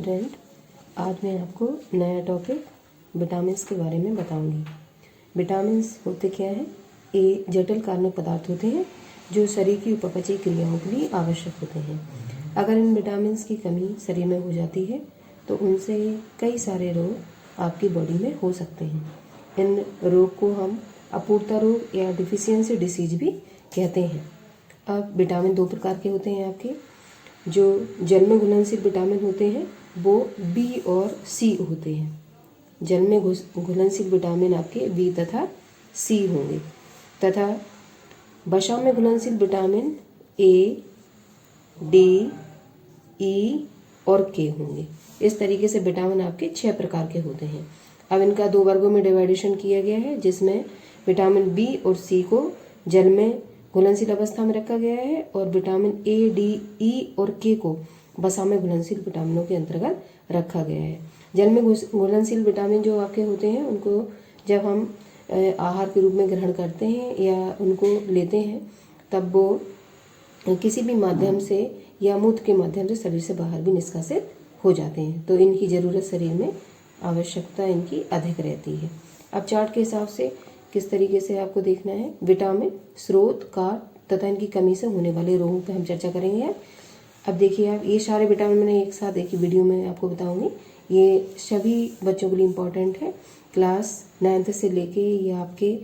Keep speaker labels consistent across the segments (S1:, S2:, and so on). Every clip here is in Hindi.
S1: स्टूडेंट, आज मैं आपको नया टॉपिक विटामिन्स के बारे में बताऊंगी। विटामिन्स होते क्या हैं? ये जटिल कार्बनिक पदार्थ होते हैं जो शरीर की उपापचयी क्रियाओं के लिए आवश्यक होते हैं। अगर इन विटामिन्स की कमी शरीर में हो जाती है तो उनसे कई सारे रोग आपकी बॉडी में हो सकते हैं। इन रोग को हम अपूर्णता रोग या डिफिशियंसी डिसीज भी कहते हैं। अब विटामिन दो प्रकार के होते हैं आपके। जो जल में घुलनशील विटामिन होते हैं वो बी और सी होते हैं। जल में घुलनशील विटामिन आपके बी तथा सी होंगे तथा वसा में घुलनशील विटामिन ए, डी, ई और के होंगे। इस तरीके से विटामिन आपके 6 प्रकार के होते हैं। अब इनका 2 वर्गों में डिवाइडेशन किया गया है, जिसमें विटामिन बी और सी को जल में घुलनशील अवस्था में रखा गया है और विटामिन ए, डी, ई और के को वसा में घुलनशील विटामिनों के अंतर्गत रखा गया है। जल में घुलनशील विटामिन जो आपके होते हैं उनको जब हम आहार के रूप में ग्रहण करते हैं या उनको लेते हैं तब वो किसी भी माध्यम से या मूत्र के माध्यम से शरीर से बाहर भी निष्कासित हो जाते हैं, तो इनकी ज़रूरत शरीर में आवश्यकता इनकी अधिक रहती है। अब चार्ट के हिसाब से किस तरीके से आपको देखना है, विटामिन, स्रोत, कार्य तथा इनकी कमी से होने वाले रोगों पर हम चर्चा करेंगे। अब देखिए आप, ये सारे विटामिन मैंने एक साथ एक ही वीडियो में आपको बताऊंगी। ये सभी बच्चों के लिए इम्पोर्टेंट है, क्लास 9th से लेके ये आपके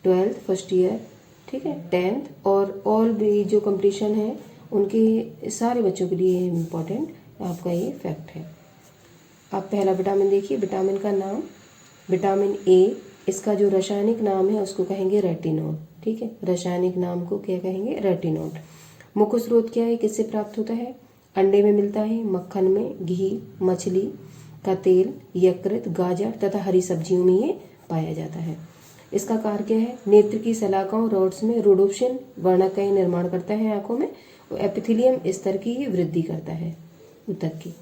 S1: 12th फर्स्ट ईयर, ठीक है, 10th और ऑल भी जो कंपटीशन है उनके सारे बच्चों के लिए इम्पोर्टेंट आपका ये फैक्ट है। आप पहला विटामिन देखिए, विटामिन का नाम विटामिन ए, इसका जो रासायनिक नाम है उसको कहेंगे रेटिनॉल, ठीक है, रासायनिक नाम को क्या कहेंगे? रेटिनॉल। मुख्य स्रोत क्या है, किससे प्राप्त होता है? अंडे में मिलता है, मक्खन में, घी, मछली का तेल, यकृत, गाजर तथा हरी सब्जियों में ये पाया जाता है। इसका कार्य क्या है? नेत्र की शलाकाओं रॉड्स में रोडोप्सिन वर्णक का निर्माण करता है आंखों में, और एपिथेलियम स्तर की वृद्धि करता है ऊतक की।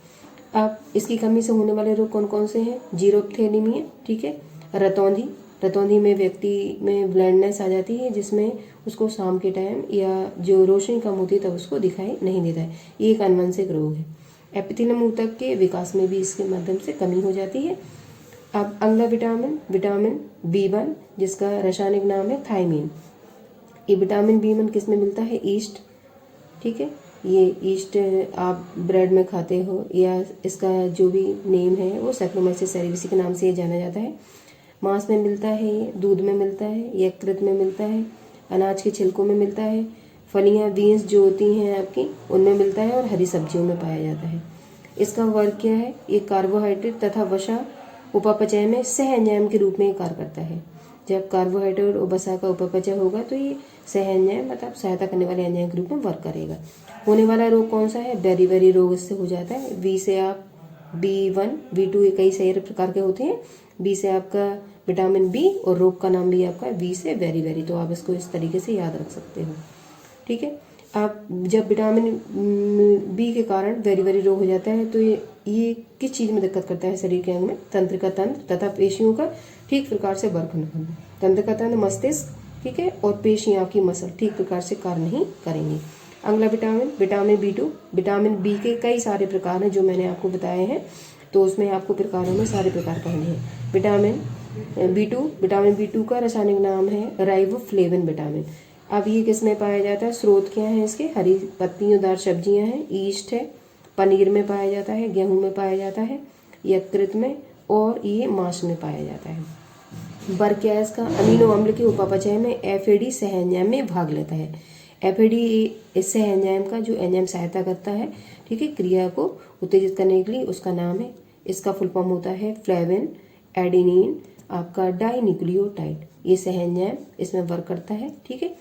S1: अब इसकी कमी से होने वाले रोग कौन कौन से हैं? जीरोप्थेलिमिया, ठीक है, रतौंधी में व्यक्ति में ब्लाइंडनेस आ जाती है, जिसमें उसको शाम के टाइम या जो रोशनी कम होती है तब उसको दिखाई नहीं देता है। ये एक आनुवंशिक रोग है। एपिथेलियम ऊतक के विकास में भी इसके माध्यम से कमी हो जाती है। अब अगला विटामिन B1, जिसका रासायनिक नाम है थायमीन। ये विटामिन B1 किस में मिलता है? ईस्ट, ठीक है, ये ईस्ट आप ब्रेड में खाते हो या इसका जो भी नेम है वो सैक्रोमाइसिस सेरेविसी के नाम से ये जाना जाता है। मांस में मिलता है, ये दूध में मिलता है, यकृत में मिलता है, अनाज के छिलकों में मिलता है, फलियां बीन्स जो होती हैं आपकी उनमें मिलता है और हरी सब्जियों में पाया जाता है। इसका वर्क क्या है? ये कार्बोहाइड्रेट तथा वसा उपापचय में सह एंजाइम के रूप में कार्य करता है। जब कार्बोहाइड्रेट और वसा का उपापचय होगा तो ये सह एंजाइम मतलब सहायता करने वाले एंजाइम के रूप में वर्क करेगा। होने वाला रोग कौन सा है? बेरी रोग इससे हो जाता है। बी से आप B1, B2 कई सारे प्रकार के होते हैं। बी से आपका विटामिन बी और रोग का नाम भी आपका बी से वेरी, तो आप इसको इस तरीके से याद रख सकते हो, ठीक है। आप जब विटामिन बी के कारण वेरी रोग हो जाता है तो ये किस चीज़ में दिक्कत करता है? शरीर के अंग में तंत्र का तंत्र तथा पेशियों का ठीक प्रकार से वर्क न करना। तंत्र का तंत्र मस्तिष्क, ठीक है, और पेशियाँ आपकी मसल ठीक प्रकार से कार्य नहीं करेंगी। अगला विटामिन B2। विटामिन बी के कई सारे प्रकार हैं जो मैंने आपको बताए हैं, तो उसमें आपको प्रकारों में सारे प्रकार पढ़ने हैं। विटामिन B2 का रासायनिक नाम है राइबोफ्लेविन विटामिन। अब ये किस में पाया जाता है? स्रोत क्या है इसके? हरी पत्तियोंदार सब्जियां हैं, ईस्ट है, पनीर में पाया जाता है, गेहूं में पाया जाता है, यकृत में, और ये मांस में पाया जाता है। वर्क क्या है इसका? अमीनो अम्ल के उपापचय में FAD सह एंजाइम में भाग लेता है। FAD इस सह एंजाइम का जो एंजाइम सहायता करता है, ठीक है, क्रिया को उत्तेजित करने के लिए, उसका नाम है, इसका फुल फॉर्म होता है फ्लेविन एडेनिन आपका डाइन्यूक्लियोटाइड। ये सह एंजाइम इसमें वर्क करता है, ठीक है।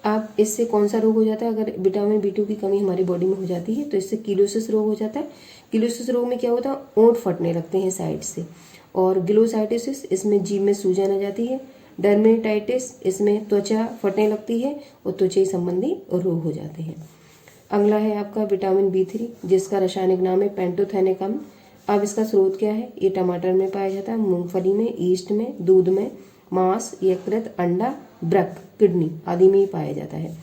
S1: अब इससे कौन सा रोग हो जाता है? अगर विटामिन B2 की कमी हमारी बॉडी में हो जाती है तो इससे किलोसिस रोग हो जाता है। किलोसिस रोग में क्या होता है? ओंठ फटने लगते हैं साइड से, और ग्लोसाइटिस इसमें जीभ में सूजन आ जाती है। डर्मेटाइटिस इसमें त्वचा फटने लगती है और त्वचा संबंधी रोग हो जाते हैं। अगला है आपका विटामिन B3, जिसका रासायनिक नाम है पेंटोथेनिकम। अब इसका स्रोत क्या है? ये टमाटर में पाया जाता है, मूंगफली में, ईस्ट में, दूध में, मांस, यकृत, अंडा, वृक्क, किडनी आदि में ही पाया जाता है।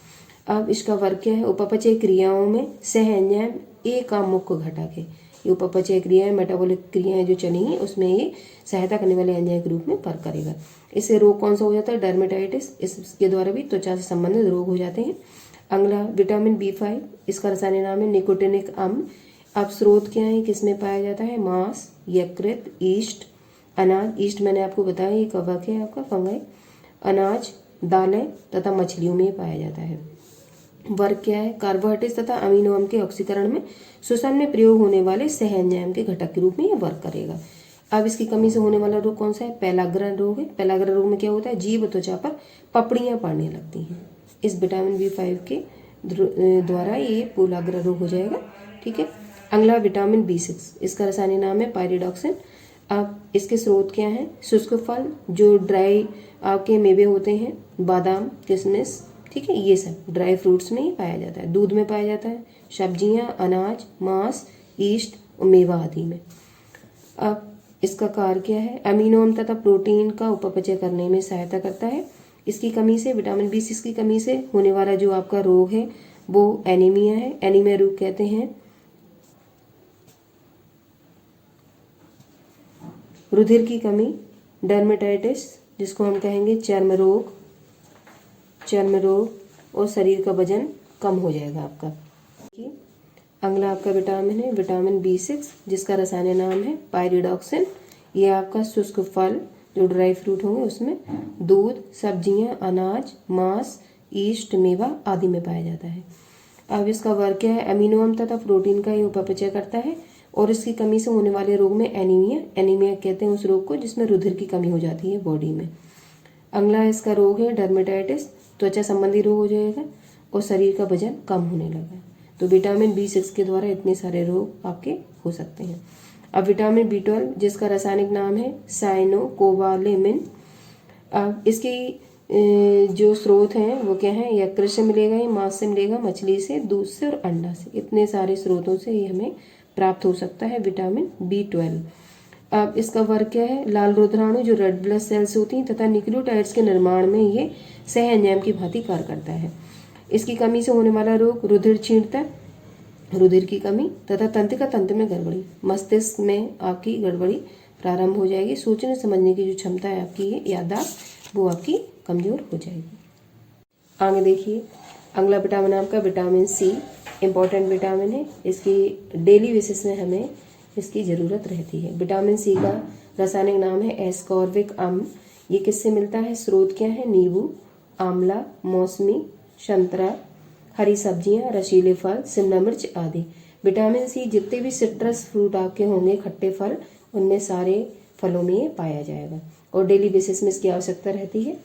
S1: अब इसका वर्क क्या है? उपापचय क्रियाओं में सह एंजाइम ए का मुख्य घटक है। ये उपपचय क्रियाएं, मेटाबॉलिक क्रियाएं जो चली हैं उसमें ये सहायता करने वाले एंजाइम के रूप में कार्य करेगा। इससे रोग कौन सा हो जाता है? डर्मेटाइटिस। इसके द्वारा भी त्वचा से संबंधित रोग हो जाते हैं। अगला विटामिन B5, इसका रासायनिक नाम है निकोटिनिक अम्ल। अब स्रोत क्या है, किसमें पाया जाता है? मांस, यकृत, ईस्ट, अनाज। ईस्ट मैंने आपको बताया ये कवक है आपका, फंगाई। अनाज, दालें तथा मछलियों में पाया जाता है। वर्क क्या है? कार्बोहाइड्रेट तथा अमीनो अम्ल के ऑक्सीकरण में श्वसन में प्रयोग होने वाले सह एंजाइम के घटक के रूप में ये वर्क करेगा। अब इसकी कमी से होने वाला रोग कौन सा है? पेलाग्रा रोग है। पेलाग्रा रोग में क्या होता है? जीभ त्वचा पर पपड़ियां पड़ने लगती हैं। इस विटामिन B5 के द्वारा ये पेलाग्रा रोग हो जाएगा। ठीक है। अगला विटामिन B6, इसका रासायनिक नाम है पायरिडॉक्सिन। अब इसके स्रोत क्या हैं? शुष्क फल, जो ड्राई आपके मेवे होते हैं, बादाम, किशमिश, ठीक है, ये सब ड्राई फ्रूट्स में ही पाया जाता है। दूध में पाया जाता है, सब्जियां, अनाज, मांस, ईस्ट और मेवा आदि में। अब इसका कार्य क्या है? अमीनो अम्ल तथा प्रोटीन का उपपचय करने में सहायता करता है। इसकी कमी से, विटामिन B6 की कमी से होने वाला जो आपका रोग है वो एनीमिया है। एनीमिया रोग कहते हैं रुधिर की कमी, डर्मेटाइटिस जिसको हम कहेंगे चर्म रोग और शरीर का वजन कम हो जाएगा आपका। अगला आपका विटामिन है विटामिन B6, जिसका रासायनिक नाम है पायरिडॉक्सिन। ये आपका शुष्क फल, जो ड्राई फ्रूट होंगे उसमें, दूध, सब्जियां, अनाज, मांस, ईस्ट, मेवा आदि में पाया जाता है। अब इसका वर्क क्या है? अमीनो अम्ल तथा प्रोटीन का ये उपपचय करता है। और इसकी कमी से होने वाले रोग में एनीमिया कहते हैं उस रोग को जिसमें रुधिर की कमी हो जाती है बॉडी में। अगला इसका रोग है डर्मेटाइटिस, त्वचा संबंधी रोग हो जाएगा और शरीर का वजन कम होने लगा। तो विटामिन B6 के द्वारा इतने सारे रोग आपके हो सकते हैं। अब विटामिन B12, जिसका रासायनिक नाम है साइनोकोबालेमिन। अब इसकी जो स्रोत हैं वो क्या है? यकृत से मिलेगा, ये मांस से मिलेगा, मछली से, दूध से और अंडा से। इतने सारे स्रोतों से ये हमें प्राप्त हो सकता है विटामिन B12। अब इसका वर्क क्या है? लाल रुधिराणु जो रेड ब्लड सेल्स होती हैं तथा न्यूक्लियोटाइड्स के निर्माण में ये सह एंजाइम की भांति कार्य करता है। इसकी कमी से होने वाला रोग रुधिर क्षीणता, रुधिर की कमी तथा तंत्रिका तंत्र में गड़बड़ी, मस्तिष्क में आपकी गड़बड़ी प्रारंभ हो जाएगी। सोचने समझने की जो क्षमता है आपकी, ये याददाश्त, वो आपकी कमजोर हो जाएगी। आगे देखिए, अगला विटामिन आपका विटामिन C, इम्पॉर्टेंट विटामिन है। इसकी डेली बेसिस में हमें इसकी ज़रूरत रहती है। विटामिन C का रासायनिक नाम है एस्कॉर्बिक अम्ल। ये किससे मिलता है? स्रोत क्या है? नींबू, आंवला, मौसमी, संतरा, हरी सब्जियां, रसीले फल, शिमला मिर्च आदि। विटामिन C जितने भी सिट्रस फ्रूट आपके होंगे, खट्टे फल, उनमें सारे फलों में ये पाया जाएगा और डेली बेसिस में इसकी आवश्यकता रहती है।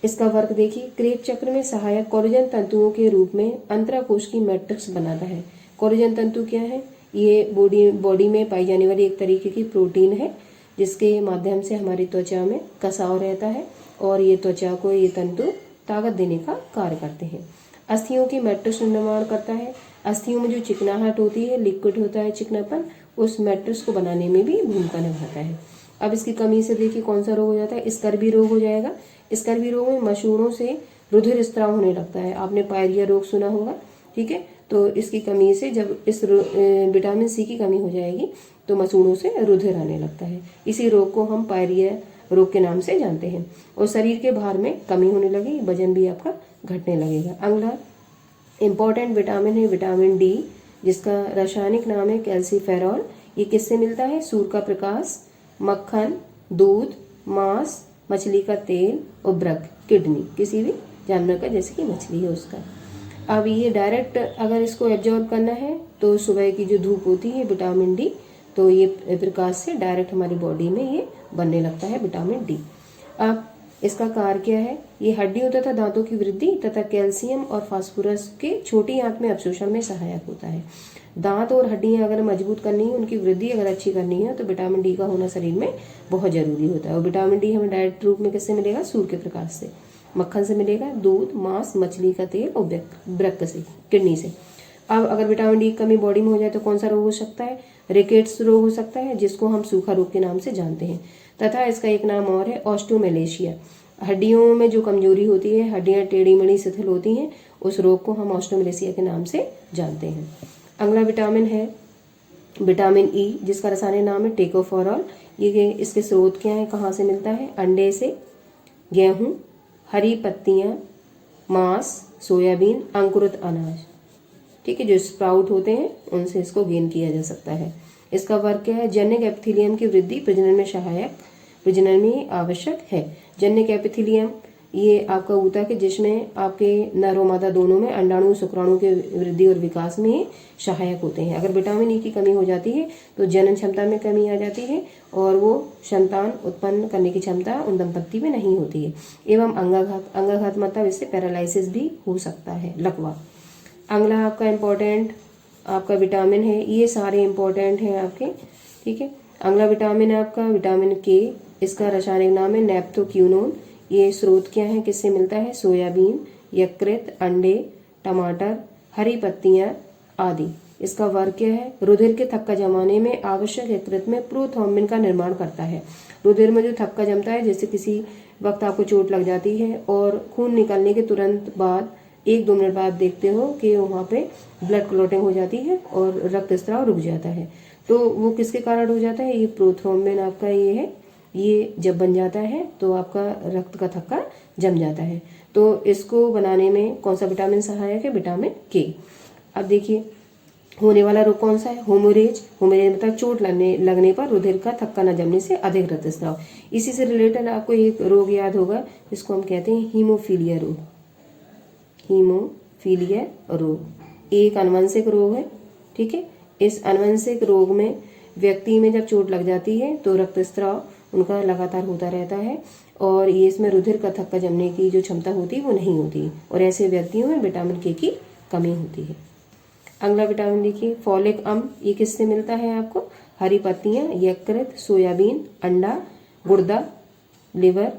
S1: इसका वर्क देखिए, क्रेब चक्र में सहायक कोलेजन तंतुओं के रूप में अंतराकोश की मैट्रिक्स बनाता है। कोलेजन तंतु क्या है? ये बॉडी में पाई जाने वाली एक तरीके की प्रोटीन है जिसके माध्यम से हमारी त्वचा में कसाव रहता है और ये त्वचा को ये तंतु ताकत देने का कार्य करते हैं। अस्थियों की मैट्रिक्स निर्माण करता है। अस्थियों में जो चिकनाहट होती है, लिक्विड होता है चिकनापन, उस मैट्रिक्स को बनाने में भी भूमिका निभाता है। अब इसकी कमी से देखिए कौन सा रोग हो जाता है? स्कर्वी रोग हो जाएगा। स्कर्वी रोग में मसूड़ों से रुधिर स्त्राव होने लगता है। आपने पायरिया रोग सुना होगा, ठीक है। तो इसकी कमी से जब इस विटामिन C की कमी हो जाएगी तो मसूड़ों से रुधिर आने लगता है। इसी रोग को हम पायरिया रोग के नाम से जानते हैं। और शरीर के भार में कमी होने लगी, वजन भी आपका घटने लगेगा। अगला इम्पॉर्टेंट विटामिन है विटामिन D, जिसका रासायनिक नाम है कैल्सीफेरॉल। ये किससे मिलता है? सूर्य का प्रकाश, मक्खन, दूध, मांस, मछली का तेल और वृक्क, किडनी, किसी भी जानवर का, जैसे कि मछली है उसका। अब ये डायरेक्ट अगर इसको एब्जॉर्ब करना है तो सुबह की जो धूप होती है विटामिन D, तो ये प्रकाश से डायरेक्ट हमारी बॉडी में ये बनने लगता है विटामिन D। अब इसका कार्य क्या है? ये हड्डियों तथा दांतों की वृद्धि तथा कैल्शियम और फास्फोरस के छोटी आंत में अवशोषण में सहायक होता है। दांत और हड्डियां अगर मजबूत करनी है, उनकी वृद्धि अगर अच्छी करनी है, तो विटामिन D का होना शरीर में बहुत जरूरी होता है। और विटामिन D हमें डायरेक्ट रूप में किससे मिलेगा? सूर्य के प्रकाश से, मक्खन से मिलेगा, दूध, मांस, मछली का तेल और वृक्क से, किडनी से। अब अगर विटामिन D की कमी बॉडी में हो जाए तो कौन सा रोग हो सकता है? रिकेट्स रोग हो सकता है, जिसको हम सूखा रोग के नाम से जानते हैं। तथा इसका एक नाम और है ऑस्टियोमैलेशिया। हड्डियों में जो कमजोरी होती है, हड्डियां टेढ़ी मेढ़ी शिथिल होती हैं, उस रोग को हम ऑस्टियोमैलेशिया के नाम से जानते हैं। अगला विटामिन है विटामिन ई जिसका रासायनिक नाम है टेकोफोरॉल, ये इसके स्रोत क्या है, कहाँ से मिलता है, अंडे से, गेहूँ, हरी पत्तियाँ, मांस, सोयाबीन, अंकुरित अनाज, ठीक है, जो स्प्राउट होते हैं उनसे इसको गेन किया जा सकता है। इसका वर्क क्या है, जन्य एपिथेलियम की वृद्धि प्रजनन में सहायक, प्रजनन में आवश्यक है। जन्य एपिथेलियम ये आपका ऊतक है जिसमें आपके नर और मादा दोनों में अंडाणु शुक्राणु के वृद्धि और विकास में सहायक होते हैं। अगर विटामिन ई की कमी हो जाती है तो जनन क्षमता में कमी आ जाती है और वो संतान उत्पन्न करने की क्षमता उन दंपत्ति में नहीं होती है। एवं अंगाघात मतलब इससे पैरालिसिस भी हो सकता है, लकवा। अगला आपका इम्पोर्टेंट आपका विटामिन है, ये सारे इम्पोर्टेंट हैं आपके, ठीक है। अगला विटामिन है आपका विटामिन के, इसका रासायनिक नाम है नेप्थोक्यूनोन। ये स्रोत क्या है, किससे मिलता है, सोयाबीन, यकृत, अंडे, टमाटर, हरी पत्तियां आदि। इसका वर्क क्या है, रुधिर के थक्का जमाने में आवश्यक यकृत में प्रोथ्रोम्बिन का निर्माण करता है। रुधिर में जो थक्का जमता है, जैसे किसी वक्त आपको चोट लग जाती है और खून निकलने के तुरंत बाद 1-2 मिनट बाद देखते हो कि वहाँ पे ब्लड क्लॉटिंग हो जाती है और रक्त स्राव रुक जाता है, तो वो किसके कारण हो जाता है, ये प्रोथ्रोम्बिन आपका ये है, ये जब बन जाता है तो आपका रक्त का थक्का जम जाता है। तो इसको बनाने में कौन सा विटामिन सहायक है, विटामिन के। अब देखिए होने वाला रोग कौन सा है, होमोरेज। होमोरेज मतलब चोट लगने पर रुधिर का थक्का न जमने से अधिक रक्तस्राव। इसी से रिलेटेड आपको एक रोग याद होगा, इसको हम कहते हैं हीमोफीलिया रोग। हीमोफीलिया रोग एक अनुवंशिक रोग है, ठीक है। इस अनुवंशिक रोग में व्यक्ति में जब चोट लग जाती है तो रक्तस्राव उनका लगातार होता रहता है और ये इसमें रुधिर का थक्का जमने की जो क्षमता होती है वो नहीं होती और ऐसे व्यक्तियों में विटामिन के की कमी होती है। अगला विटामिन देखिए फॉलिक अम्ल, ये किससे मिलता है आपको, हरी पत्तियां, यकृत, सोयाबीन, अंडा, गुर्दा, लिवर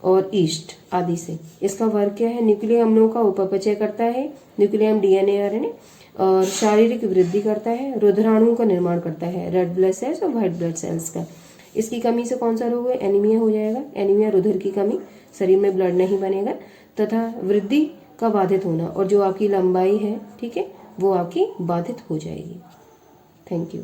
S1: और ईस्ट आदि से। इसका वर्क क्या है, न्यूक्लियर अम्लों का उपपचय करता है, न्यूक्लियम डीएनए आरएनए, और शारीरिक वृद्धि करता है, रुधिराणुओं का निर्माण करता है, रेड ब्लड सेल्स और व्हाइट ब्लड सेल्स का। इसकी कमी से कौन सा रोग है, एनीमिया हो जाएगा। एनीमिया रुधिर की कमी, शरीर में ब्लड नहीं बनेगा तथा वृद्धि का बाधित होना और जो आपकी लंबाई है, ठीक है, वो आपकी बाधित हो जाएगी। Thank you.